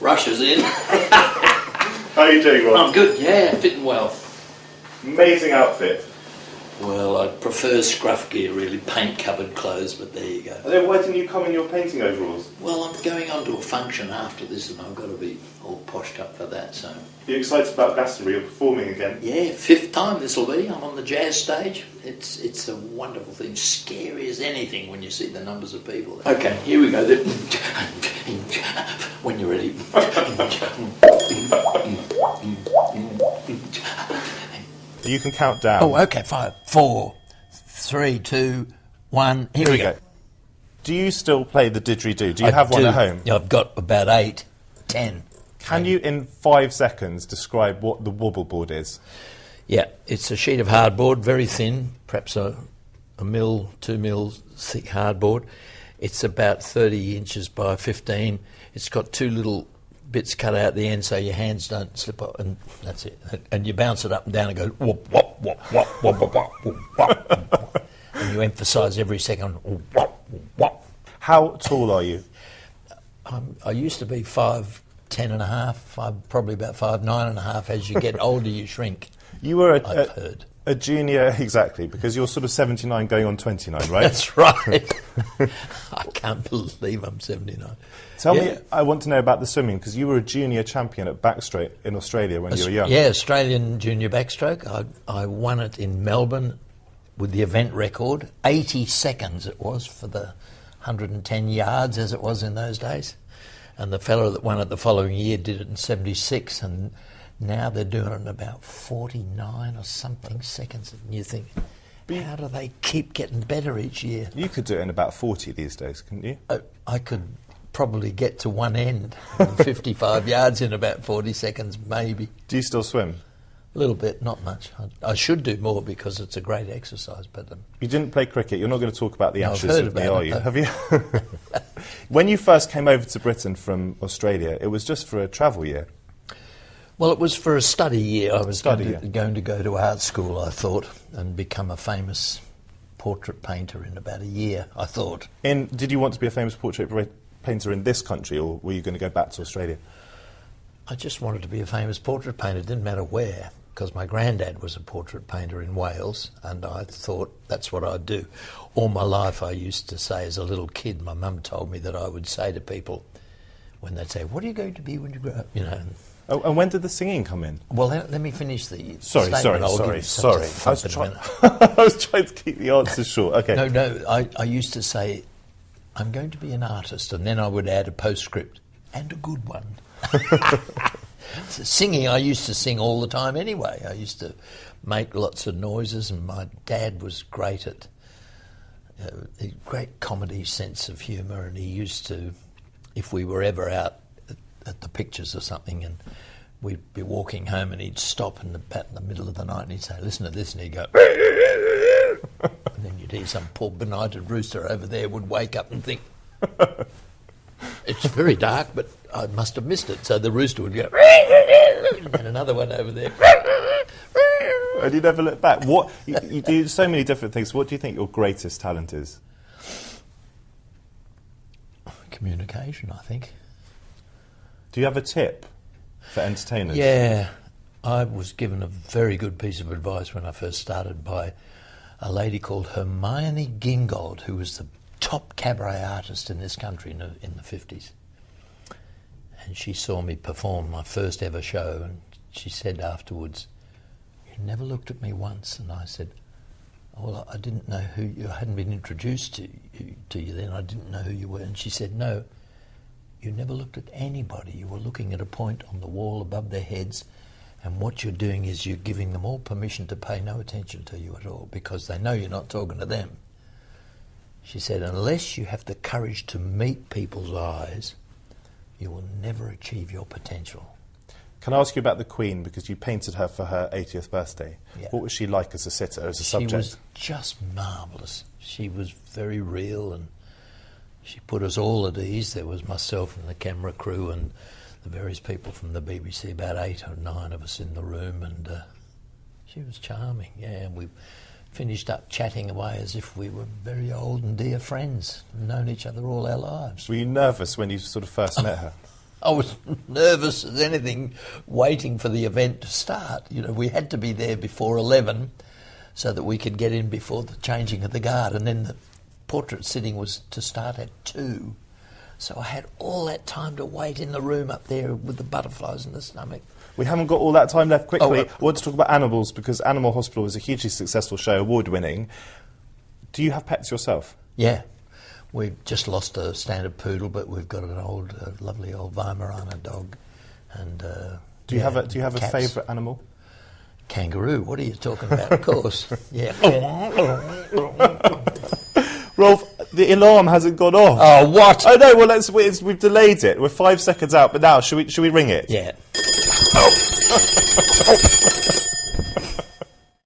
Russia's in. How are you doing, Rolf? I'm good, yeah, fit and well. Amazing outfit. Well, I prefer scruff gear, really, paint-covered clothes, but there you go. Then why didn't you come in your painting overalls? Well, I'm going on to a function after this, and I've got to be all poshed up for that, so... You're excited about Glastonbury? You're performing again? Yeah, 5th time this will be. I'm on the jazz stage. It's a wonderful thing. Scary as anything when you see the numbers of people. Okay, here we go. When you're ready. You can count down. Oh, okay, 5, 4, 3, 2, 1. Here we go. Do you still play the didgeridoo? Do you have one at home? Yeah, I've got about 8, 10. Can you, in 5 seconds, describe what the wobble board is? Yeah, it's a sheet of hardboard, very thin, perhaps a mil, 2 mil thick hardboard. It's about 30 inches by 15. It's got 2 little bits cut out the end so your hands don't slip up, and that's it. And you bounce it up and down and go whoop, whoop, whoop, whoop, whoop, whoop, whoop, whoop, whoop. And you emphasise every second whoop, whoop, whoop. How tall are you? I used to be 5'10" and a half. I'm probably about 5'9" and a half. As you get older, you shrink. You were I've heard. A junior, exactly, because you're sort of 79 going on 29, right? That's right. I can't believe I'm 79. Tell me, I want to know about the swimming, because you were a junior champion at backstroke in Australia when you were young. Yeah, Australian junior backstroke. I won it in Melbourne with the event record. 80 seconds it was for the 110 yards, as it was in those days. And the fellow that won it the following year did it in 76, and now they're doing it in about 49 or something seconds. And you think, how do they keep getting better each year? You could do it in about 40 these days, couldn't you? I could probably get to one end, 55 yards in about 40 seconds, maybe. Do you still swim? A little bit, not much. I should do more because it's a great exercise. But you didn't play cricket. You're not going to talk about the Ashes with me, are you? Though. Have you? When you first came over to Britain from Australia, it was just for a travel year. Well, it was for a study year. I was going to go to art school, I thought, and become a famous portrait painter in about a year, I thought. Did you want to be a famous portrait painter in this country, or were you going to go back to Australia? I just wanted to be a famous portrait painter. It didn't matter where, because my granddad was a portrait painter in Wales, and I thought that's what I'd do. All my life I used to say as a little kid, my mum told me that I would say to people when they'd say, "What are you going to be when you grow up?" You know. Oh, and when did the singing come in? Well, let me finish the Sorry. statement. I was trying to keep the answers short. Okay. No, I used to say, "I'm going to be an artist," and then I would add a postscript, "and a good one." So singing, I used to sing all the time anyway. I used to make lots of noises, and my dad was great at a great comedy sense of humour, and he used to, if we were ever out at the pictures or something, and we'd be walking home, and he'd stop in the middle of the night, and he'd say, "Listen to this," and he'd go, and then you'd hear some poor benighted rooster over there would wake up and think, it's very dark, but I must have missed it. So the rooster would go, and then another one over there. And you never look back. You do so many different things. What do you think your greatest talent is? Communication, I think. Do you have a tip for entertainers? Yeah. I was given a very good piece of advice when I first started by a lady called Hermione Gingold, who was the top cabaret artist in this country in the 50s. And she saw me perform my first ever show, and she said afterwards, "You never looked at me once." And I said, "Well, I didn't know who you, I hadn't been introduced to you then, I didn't know who you were." And she said, "No, you never looked at anybody. You were looking at a point on the wall above their heads, and what you're doing is you're giving them all permission to pay no attention to you at all, because they know you're not talking to them." She said, "Unless you have the courage to meet people's eyes, you will never achieve your potential." Can I ask you about the Queen, because you painted her for her 80th birthday? Yeah. What was she like as a sitter, as a subject? She was just marvellous. She was very real, and she put us all at ease. There was myself and the camera crew and the various people from the BBC, about 8 or 9 of us in the room, and she was charming, yeah. And we finished up chatting away as if we were very old and dear friends, known each other all our lives. Were you nervous when you sort of first met her? I was nervous as anything, waiting for the event to start. You know, we had to be there before 11 so that we could get in before the changing of the guard, and then the portrait sitting was to start at 2. So I had all that time to wait in the room up there with the butterflies in the stomach. We haven't got all that time left. Quickly, Oh, I want to talk about animals, because Animal Hospital was a hugely successful show, award-winning. Do you have pets yourself? Yeah. We've just lost a standard poodle, but we've got an old, lovely old Weimaraner dog. And Do you have a cats. favourite animal? Kangaroo. What are you talking about? Of course. Yeah. Rolf, the alarm hasn't gone off. Oh, what? Oh no. Well, we've delayed it. We're 5 seconds out, but now should we ring it? Yeah.